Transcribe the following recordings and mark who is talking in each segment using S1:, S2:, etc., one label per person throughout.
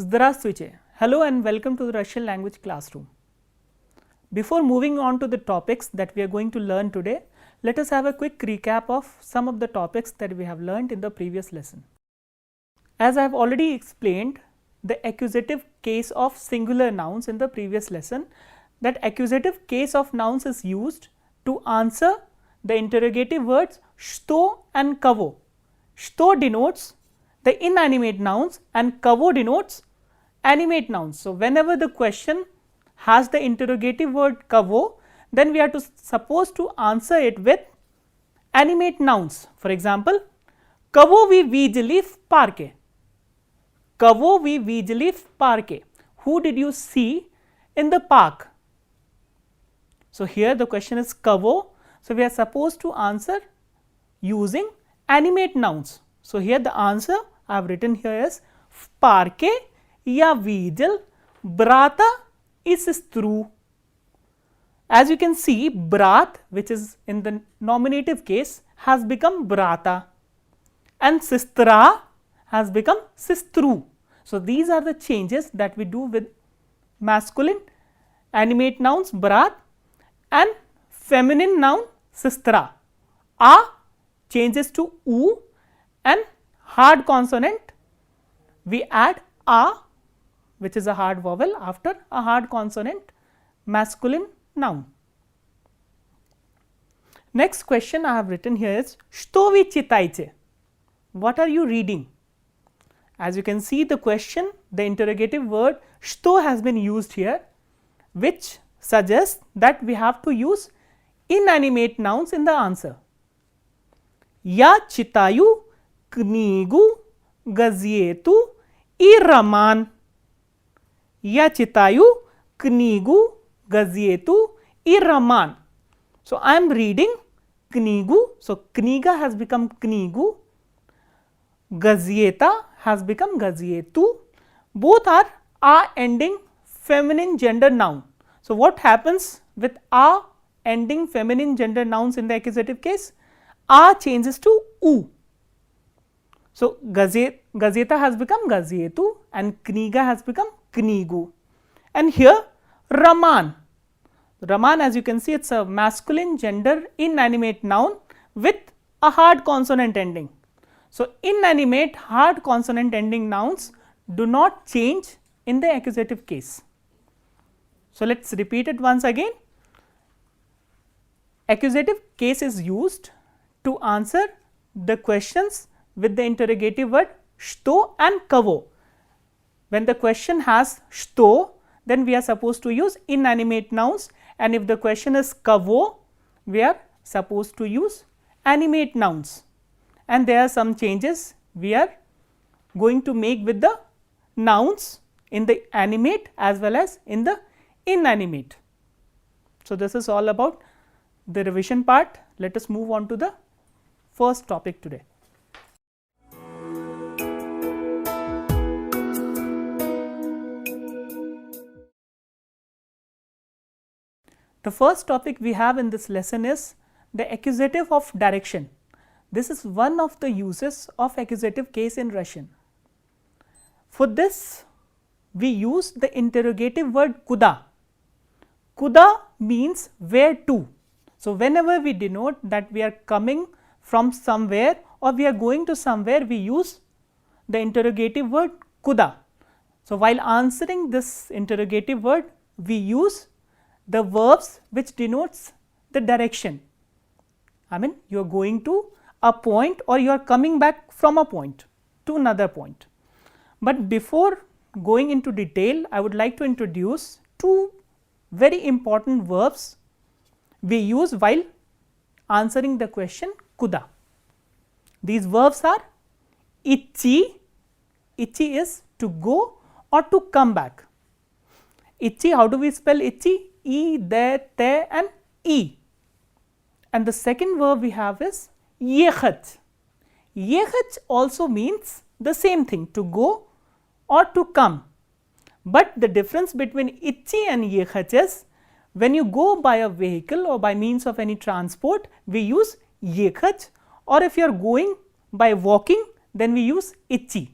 S1: Здравствуйте. Hello and welcome to the Russian language classroom. Before moving on to the topics that we are going to learn today, let us have a quick recap of some of the topics that we have learned in the previous lesson. As I have already explained the accusative case of singular nouns in the previous lesson, that accusative case of nouns is used to answer the interrogative words что and кого. Что denotes the inanimate nouns and kavo denotes animate nouns. So, whenever the question has the interrogative word kavo, then we are supposed to answer it with animate nouns. For example, kavo vi vidjeli v parke. Kavo vi vidjeli v parke. Who did you see in the park? So, here the question is kavo. So, we are supposed to answer using animate nouns. So, here the answer I have written here is v parke ya vidjel brata и сестру. As you can see, brat, which is in the nominative case, has become brata and sestra has become sestru. So, these are the changes that we do with masculine animate nouns brat and feminine noun sestra. A changes to u and hard consonant we add a, which is a hard vowel after a hard consonant masculine noun. Next question I have written here is что вы читаете? What are you reading? As you can see the question, the interrogative word что has been used here, which suggests that we have to use inanimate nouns in the answer. Я читаю книгу, газету и роман. Я читаю книгу, газету и роман. So, I am reading книгу. So, книга has become книгу. Газета has become газету. Both are a ending feminine gender noun. So, what happens with a ending feminine gender nouns in the accusative case? A changes to u. So, gazeta has become gazetu and kniga has become knigu. And here Raman. Raman, as you can see, it is a masculine gender inanimate noun with a hard consonant ending. So, inanimate hard consonant ending nouns do not change in the accusative case. So, let us repeat it once again. Accusative case is used to answer the questions with the interrogative word что and кого. When the question has что, then we are supposed to use inanimate nouns, and if the question is кого, we are supposed to use animate nouns, and there are some changes we are going to make with the nouns in the animate as well as in the inanimate. So, this is all about the revision part. Let us move on to the first topic today. The first topic we have in this lesson is the accusative of direction. This is one of the uses of accusative case in Russian. For this, we use the interrogative word kuda. Kuda means where to. So, whenever we denote that we are coming from somewhere or we are going to somewhere, we use the interrogative word kuda. So, while answering this interrogative word, we use the verbs which denotes the direction. I mean, you are going to a point or you are coming back from a point to another point. But before going into detail, I would like to introduce two very important verbs we use while answering the question kuda. These verbs are idти. Idти is to go or to come back. Idти, how do we spell idти? E, de, te and e. And the second verb we have is yekhat. Yekhat also means the same thing, to go or to come. But the difference between idти and yekhat is when you go by a vehicle or by means of any transport, we use yekhat, or if you are going by walking, then we use idти.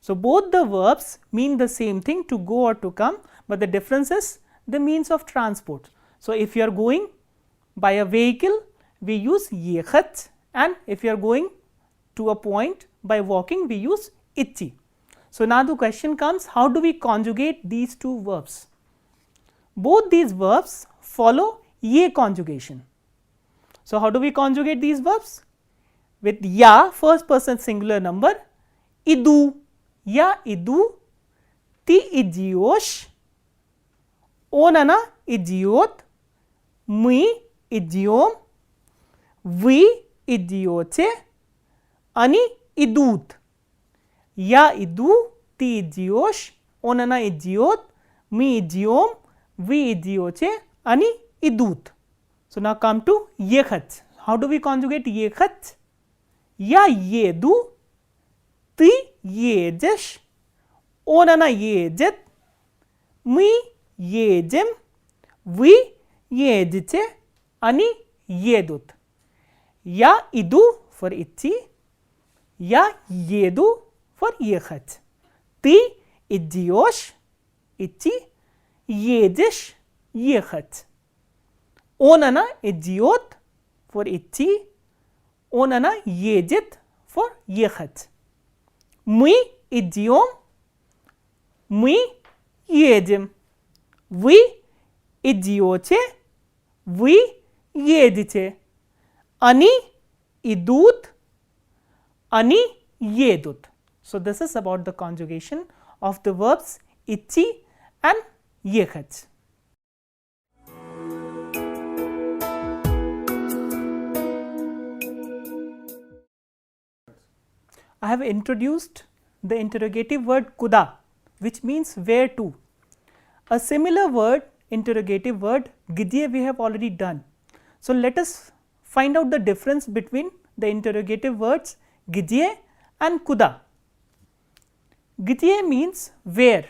S1: So, both the verbs mean the same thing, to go or to come, but the difference is the means of transport. So, if you are going by a vehicle, we use yekhat, and if you are going to a point by walking, we use ichi. So, now the question comes, how do we conjugate these two verbs? Both these verbs follow ye conjugation. So, how do we conjugate these verbs? With ya, first person singular number, idu, ya idu, ti idiosh, onana idiot, mi idiom, vi idiote, ani idut. Ya idu, ti idiosh, onana idiot, mi idiom, vi idiote, ani idut. So, now come to yekhat. How do we conjugate yekhat? Ya yedu, ti yejesh, onana yejet, mi yejem, vi yejite, ani yedut. Ya idu for ichi, ya yedu for yekhat. Ti idiosh, ichi, yejesh, yekhat. Onana idiot for ichi, onana yejit for yekhat. Mi idiom, mi yedim. Vi idiote, vi yedite. Ani idut, ani yedut. So, this is about the conjugation of the verbs ichi and yekhat. I have introduced the interrogative word kuda, which means where to. A similar word, interrogative word gidye, we have already done. So, let us find out the difference between the interrogative words gidye and kuda. Gidye means where.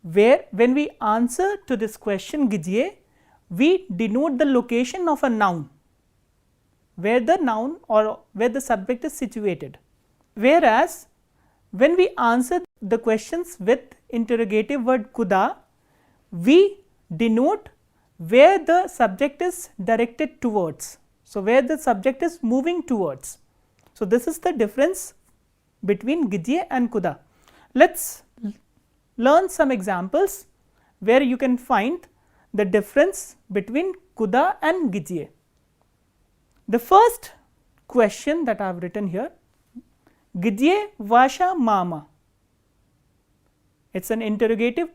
S1: Where, when we answer to this question gidye, we denote the location of a noun, where the noun or where the subject is situated. Whereas, when we answer the questions with interrogative word kuda, we denote where the subject is directed towards. So, where the subject is moving towards. So, this is the difference between gidye and kuda. Let us learn some examples where you can find the difference between kuda and gidye. The first question that I have written here, gidye vasha mama. It is an interrogative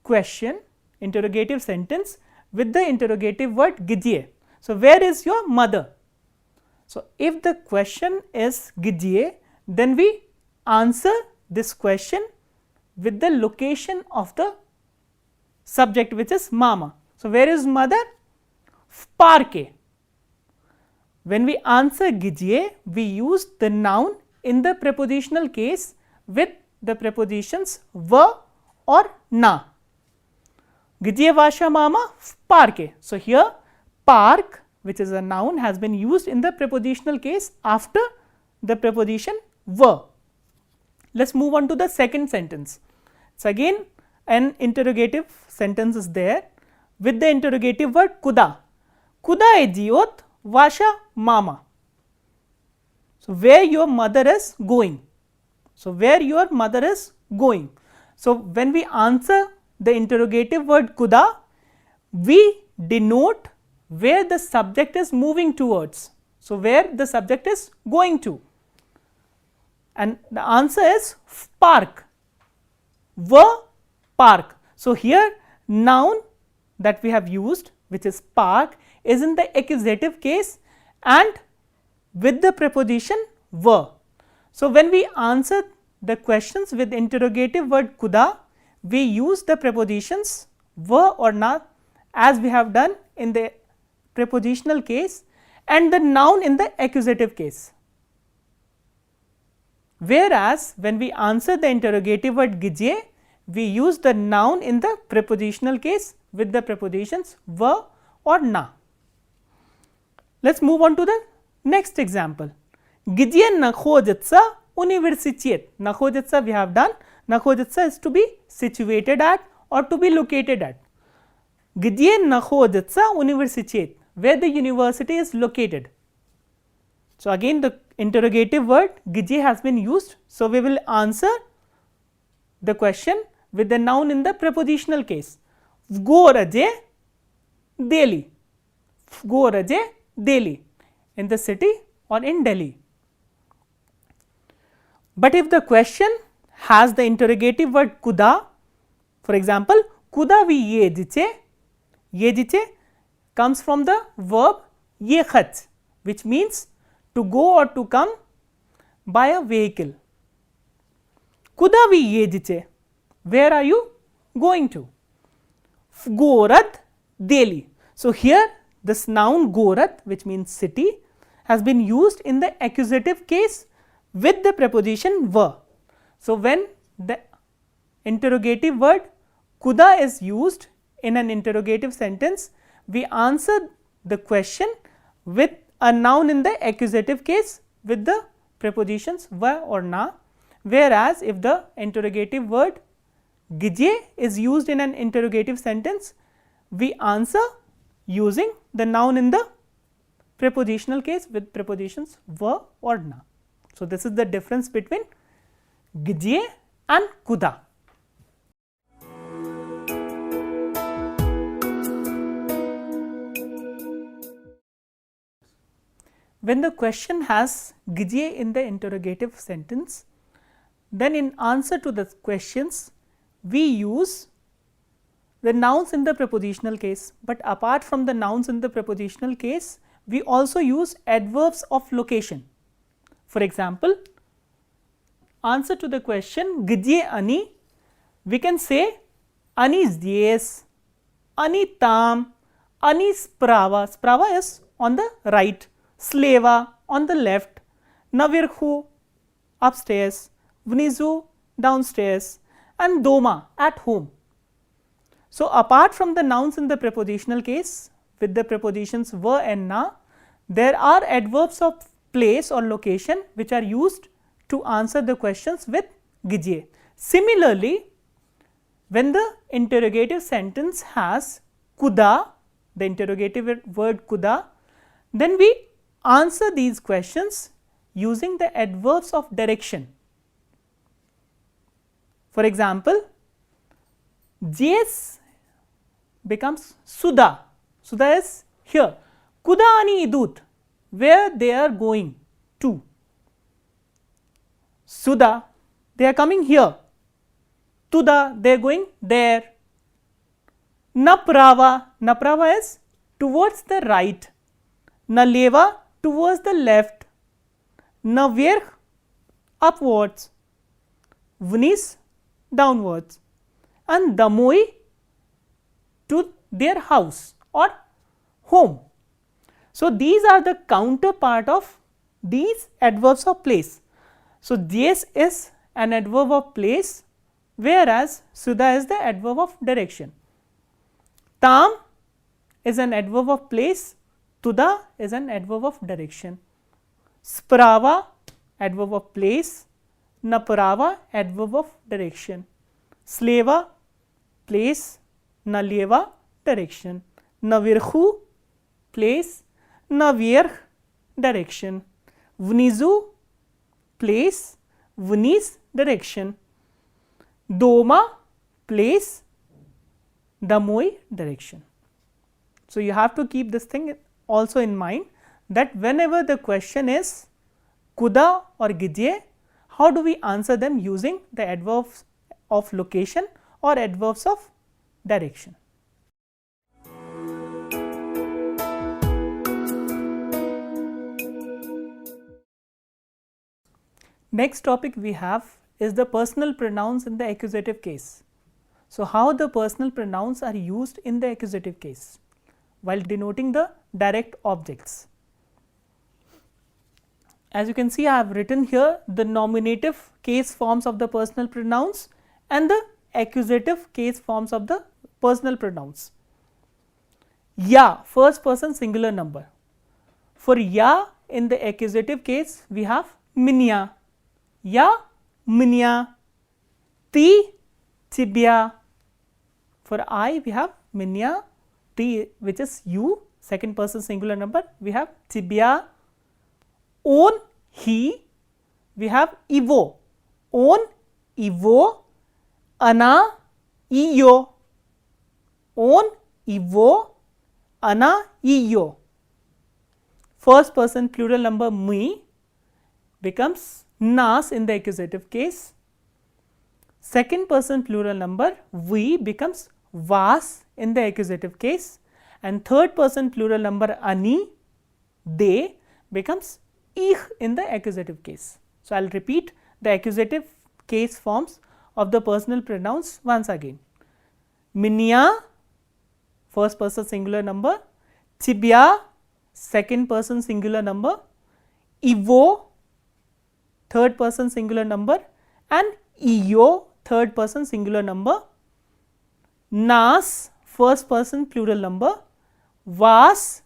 S1: question, interrogative sentence with the interrogative word gidye. So, where is your mother? So, if the question is gidye, then we answer this question with the location of the subject, which is mama. So, where is mother? Parke. When we answer gidye, we use the noun in the prepositional case with the prepositions va or na. Gidye vasha mama parke. So, here park, which is a noun, has been used in the prepositional case after the preposition va. Let us move on to the second sentence. So, again an interrogative sentence is there with the interrogative word kuda. Kuda idiot vasha mama. So, where your mother is going. So, where your mother is going. So, when we answer the interrogative word kuda, we denote where the subject is moving towards. So, where the subject is going to, and the answer is park, va park. So, here noun that we have used, which is park, is in the accusative case and with the preposition va. So, when we answer the questions with interrogative word kuda, we use the prepositions va or na as we have done in the prepositional case and the noun in the accusative case. Whereas, when we answer the interrogative word gidye, we use the noun in the prepositional case with the prepositions va or na. Let us move on to the next example. Gidye na khojatsa Universität. Nachoditsa we have done. Nachoditsa is to be situated at or to be located at. Где находится университет? Where the university is located. So again the interrogative word где has been used. So we will answer the question with the noun in the prepositional case. В городе Delhi. В городе Delhi. In the city or in Delhi. But if the question has the interrogative word куда, for example, куда вы едете? Едете comes from the verb ехать, which means to go or to come by a vehicle. Куда вы едете? Where are you going to? В город Delhi. So here this noun город, which means city, has been used in the accusative case with the preposition в. So when the interrogative word куда is used in an interrogative sentence, we answer the question with a noun in the accusative case with the prepositions в or на, whereas if the interrogative word где is used in an interrogative sentence, we answer using the noun in the prepositional case with prepositions в or на. So this is the difference between где and куда. When the question has где in the interrogative sentence, then in answer to the questions we use the nouns in the prepositional case, but apart from the nouns in the prepositional case, we also use adverbs of location. For example, answer to the question где они, we can say они здесь, они там, они справа. Справа is on the right, слева on the left, наверху upstairs, внизу downstairs, and дома at home. So apart from the nouns in the prepositional case with the prepositions в and на, there are adverbs of place or location which are used to answer the questions with где. Similarly, when the interrogative sentence has куда, the interrogative word куда, then we answer these questions using the adverbs of direction. For example, здесь becomes сюда. Сюда is here. Куда они идут? Where they are going to. Сюда, they are coming here. Туда, they are going there. Направо, направо is towards the right. Налево, towards the left. Наверх, upwards. Вниз, downwards. And домой, to their house or home. So these are the counterpart of these adverbs of place. So здесь is an adverb of place, whereas сюда is the adverb of direction. Там is an adverb of place, туда is an adverb of direction. Справа adverb of place, направо adverb of direction. Слева place, налево direction. Наверху place, наверх direction. Внизу place, вниз direction. Дома place, домой direction. So you have to keep this thing also in mind that whenever the question is куда or где, how do we answer them using the adverbs of location or adverbs of direction. Next topic we have is the personal pronouns in the accusative case. So how the personal pronouns are used in the accusative case while denoting the direct objects. As you can see, I have written here the nominative case forms of the personal pronouns and the accusative case forms of the personal pronouns. Ya, first person singular number. For ya in the accusative case we have меня. ya, minya. Ti, tibia. For I, we have minya, ti, which is you, second person singular number, we have tibia. On, he, we have ivo. On, ivo. Ana, iyo. On, ivo. Ana, iyo. First person plural number me becomes nas in the accusative case. Second person plural number we becomes vas in the accusative case, and third person plural number ani, they becomes ich in the accusative case. So, I will repeat the accusative case forms of the personal pronouns once again. Minya, first person singular number, tibia, second person singular number, ivo, third person singular number, and iyo, third person singular number, nas, first person plural number, vas,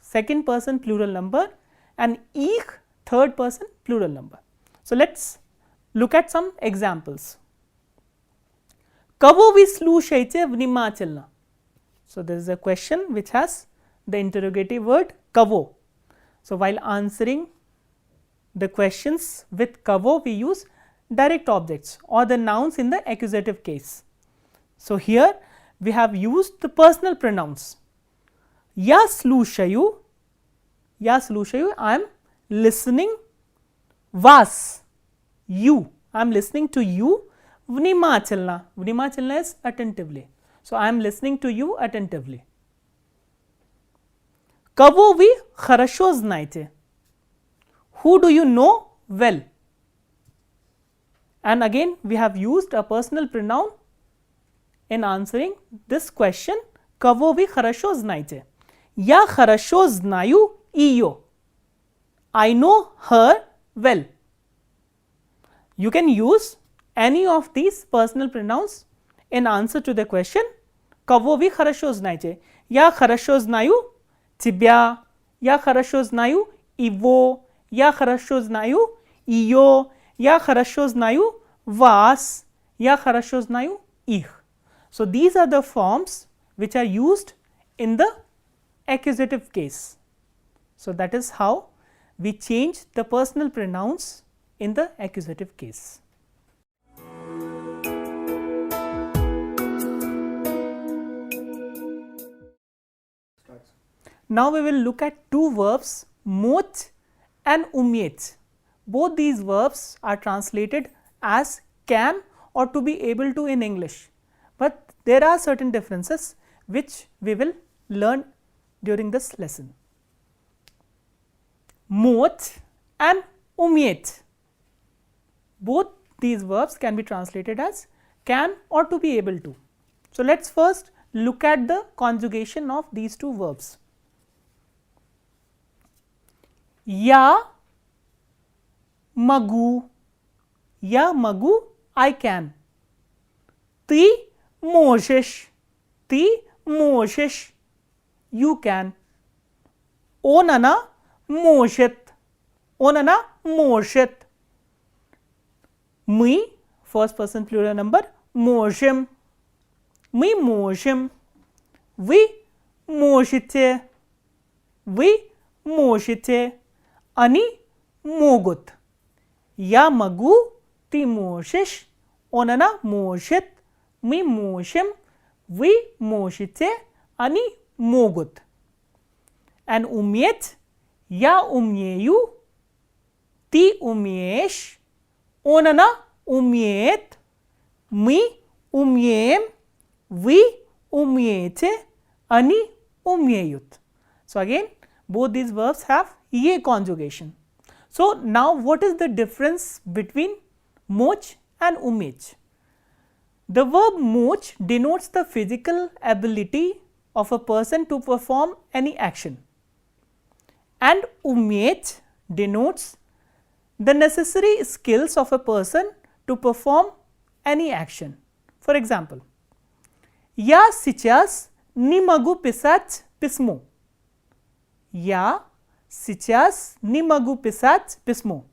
S1: second person plural number, and ich, third person plural number. So, let us look at some examples. Kavo vi slušajte vнимательно. So, this is a question which has the interrogative word kavo. So, while answering the questions with kavo, we use direct objects or the nouns in the accusative case. So, here we have used the personal pronouns. Ya slušaju, I am listening. Vas, you, I am listening to you. Vнимательно is attentively. So, I am listening to you attentively. Kavo vi хорошо знаете. Who do you know well? And again we have used a personal pronoun in answering this question. Kavo vi хорошо знаете. Я хорошо знаю ее. I know her well. You can use any of these personal pronouns in answer to the question. Кого вы хорошо знаете? Я хорошо знаю тебя. Я хорошо знаю его. Я хорошо знаю ее. Я хорошо знаю вас. Я хорошо знаю их. So, these are the forms which are used in the accusative case. So, that is how we change the personal pronouns in the accusative case. Now, we will look at two verbs, moch and umiet. Both these verbs are translated as can or to be able to in English, but there are certain differences which we will learn during this lesson. Moch and umiet. Both these verbs can be translated as can or to be able to. So, let us first look at the conjugation of these two verbs. Ya magu, I can. Ti можешь, you can. Он она может, мы, first person plural number, можем, мы можем. Вы можете, они могут. Я могу, ты можешь, он она может, мы можем, вы можете, они могут. And уметь, я умею, ты умеешь, он она умеет, мы умеем, вы умеете, они умеют. So, again both these verbs have ye conjugation. So, now what is the difference between moch and umech? The verb moch denotes the physical ability of a person to perform any action, and umech denotes the necessary skills of a person to perform any action. For example, я сейчас не могу писать письмо. Я сейчас не могу писать письмо.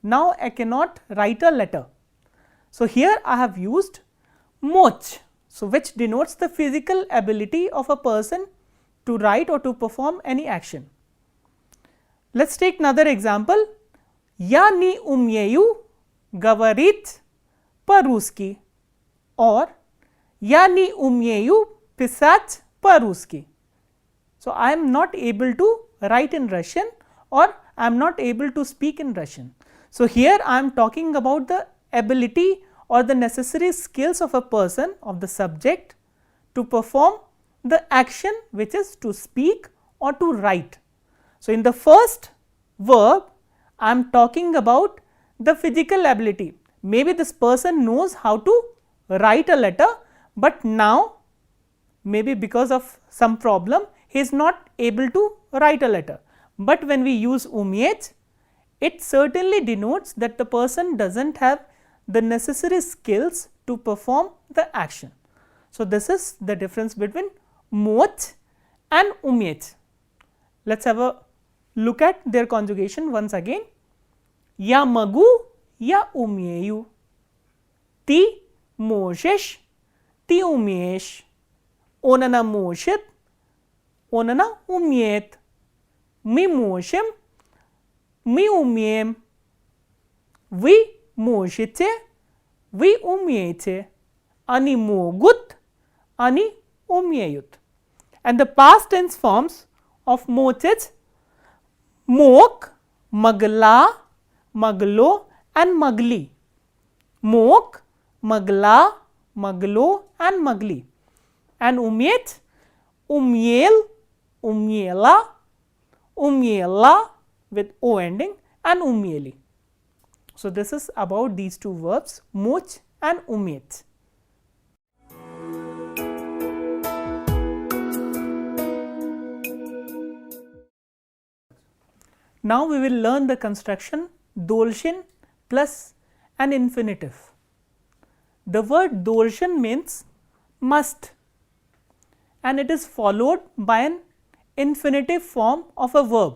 S1: Now I cannot write a letter. So here I have used moch, so which denotes the physical ability of a person to write or to perform any action. Let us take another example. Я не умею говорить по-русски, or Я не умею писать по-русски. So I am not able to write in Russian, or I am not able to speak in Russian. So here I am talking about the ability or the necessary skills of a person, of the subject, to perform the action which is to speak or to write. So in the first verb I am talking about the physical ability. Maybe this person knows how to write a letter, but now maybe because of some problem he is not able to write a letter. But when we use umiet, it certainly denotes that the person does not have the necessary skills to perform the action. So this is the difference between moch and umiet. Let us have a look at their conjugation once again. Я могу, я умею. Ты можешь, ты умеешь. Он, она может, он, она умеет. Мы можем, мы умеем. Вы можете, вы умеете. Они могут, они умеют. And the past tense forms of moch is mok, magla, maglo and magli. Mok, magla, maglo and magli. And umiet, umiel, umiela, umiela with o ending and umieli. So this is about these two verbs, moch and umiet. Now we will learn the construction dolshin plus an infinitive. The word dolshin means must, and it is followed by an infinitive form of a verb.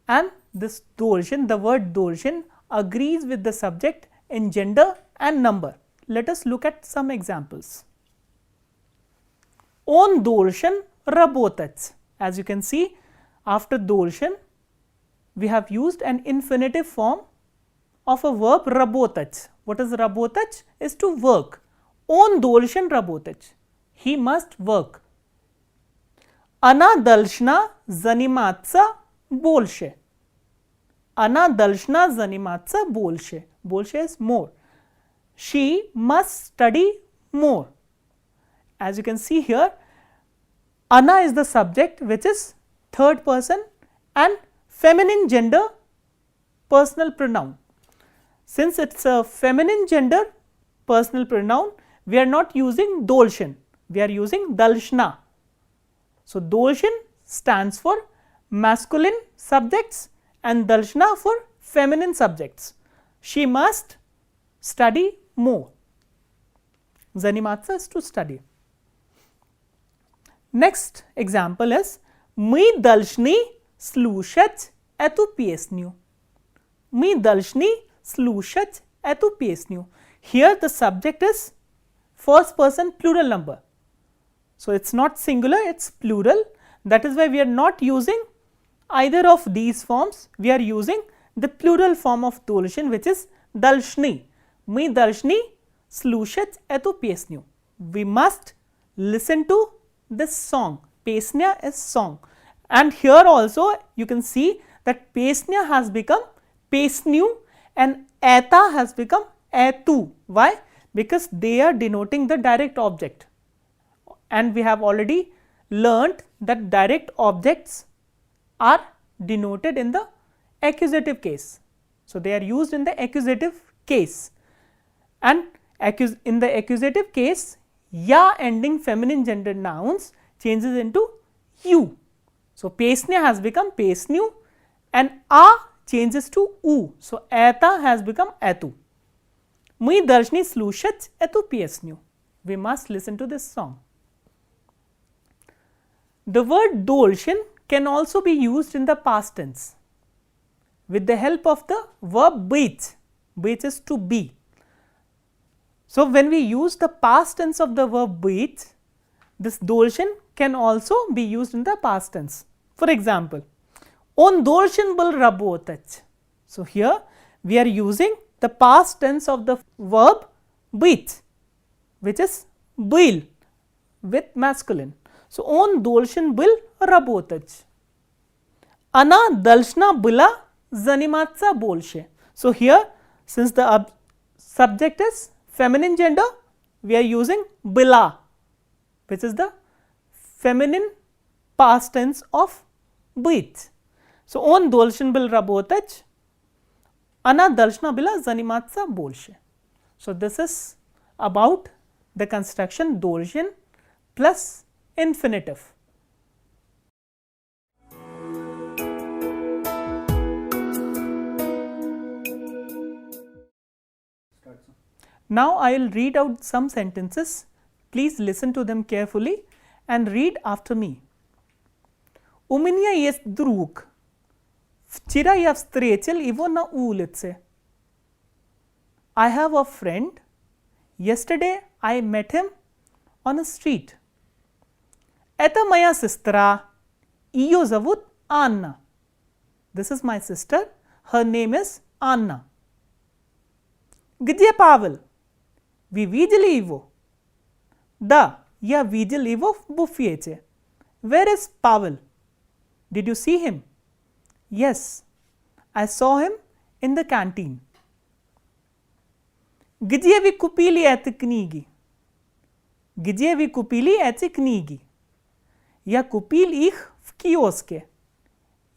S1: And this dolshin, the word dolshin, agrees with the subject in gender and number. Let us look at some examples. On dolshin работать. As you can see, after dolshin we have used an infinitive form of a verb работать. What is работать? Is to work. On dolshin работать. He must work. Она должна заниматься больше. Она должна заниматься больше. Больше is more. She must study more. As you can see here, Ana is the subject, which is third person and feminine gender personal pronoun. Since it is a feminine gender personal pronoun, we are not using dolshin, we are using dalshna. So dolshin stands for masculine subjects and dalshna for feminine subjects. She must study more. Заниматься is to study. Next example is мы должны слушать эту песню. Мы должны слушать эту песню. Here the subject is first person plural number. So it is not singular, it is plural. That is why we are not using either of these forms. We are using the plural form of dolshin, which is должны. Мы должны слушать эту песню. We must listen to this song. Pesnya is song. And here also you can see that pesnya has become pesnyu and eta has become etu. Why? Because they are denoting the direct object. And we have already learnt that direct objects are denoted in the accusative case. So they are used in the accusative case. And in the accusative case, ya ending feminine gender nouns changes into you. So pesnya has become pesnyu and a changes to u. So eta has become etu. Мы должны слушать эту песню. We must listen to this song. The word dolshin can also be used in the past tense. with the help of the verb быть. Быть is to be. So, when we use the past tense of the verb быть, this должен can also be used in the past tense. For example, он должен был работать. So, here we are using the past tense of the verb быть, which is был with masculine. So, он должен был работать. Она должна была заниматься больше. So, here since the subject is feminine gender, we are using была, which is the feminine past tense of быть. So, он должен был работать. Она должна была заниматься больше. So, this is about the construction должен plus infinitive. Now, I will read out some sentences. Please listen to them carefully and read after me. У меня есть друг. Вчера я встретил его на улице. I have a friend. Yesterday I met him on a street. Это моя сестра. Ее зовут Анна. This is my sister. Her name is Anna. Где Павел? Вы видели его? Да, я видел его в буфете. Where is Pavel? Did you see him? Yes, I saw him in the canteen. Где вы купили эти книги? Где вы купили эти книги? Я купил их в киоске.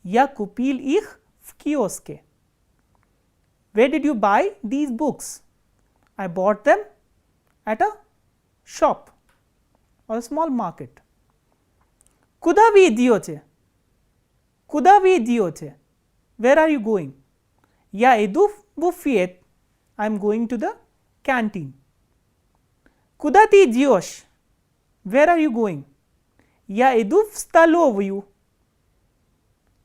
S1: Я купил их в киоске. Where did you buy these books? I bought them at a shop or a small market. Куда вы идете? Куда вы идете? Where are you going? Я иду в буфет. I am going to the canteen. Куда ты идешь? Where are you going? Я иду в столовую.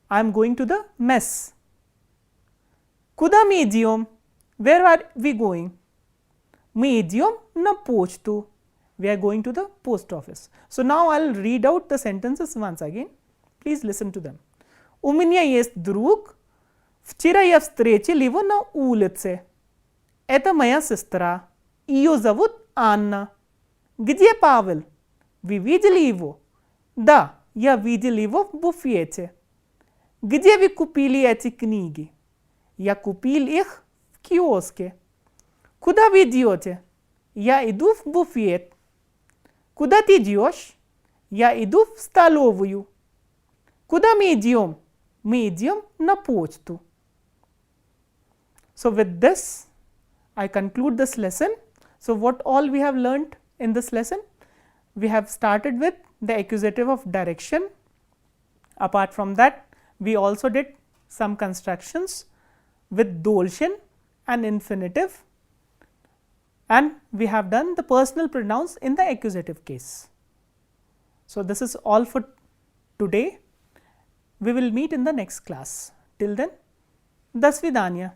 S1: I am going to the mess. Куда мы идем? Where are we going? Мы идем на почту. We are going to the post office. So, now I will read out the sentences once again. Please listen to them. У меня есть друг. Вчера я встретил его на улице. Это моя сестра. Ее зовут Анна. Где Павел? Вы видели его? Да, я видел его в буфете. Где вы купили эти книги? Я купил их в киоске. Куда вы идете? Я иду в буфет. Куда ты идешь? Я иду в столовую. Куда мы идем? Мы идем на почту. So, with this, I conclude this lesson. So, what all we have learnt in this lesson? We have started with the accusative of direction. Apart from that, we also did some constructions with должен and infinitive, and we have done the personal pronouns in the accusative case. So, this is all for today. We will meet in the next class. Till then, das vidanya.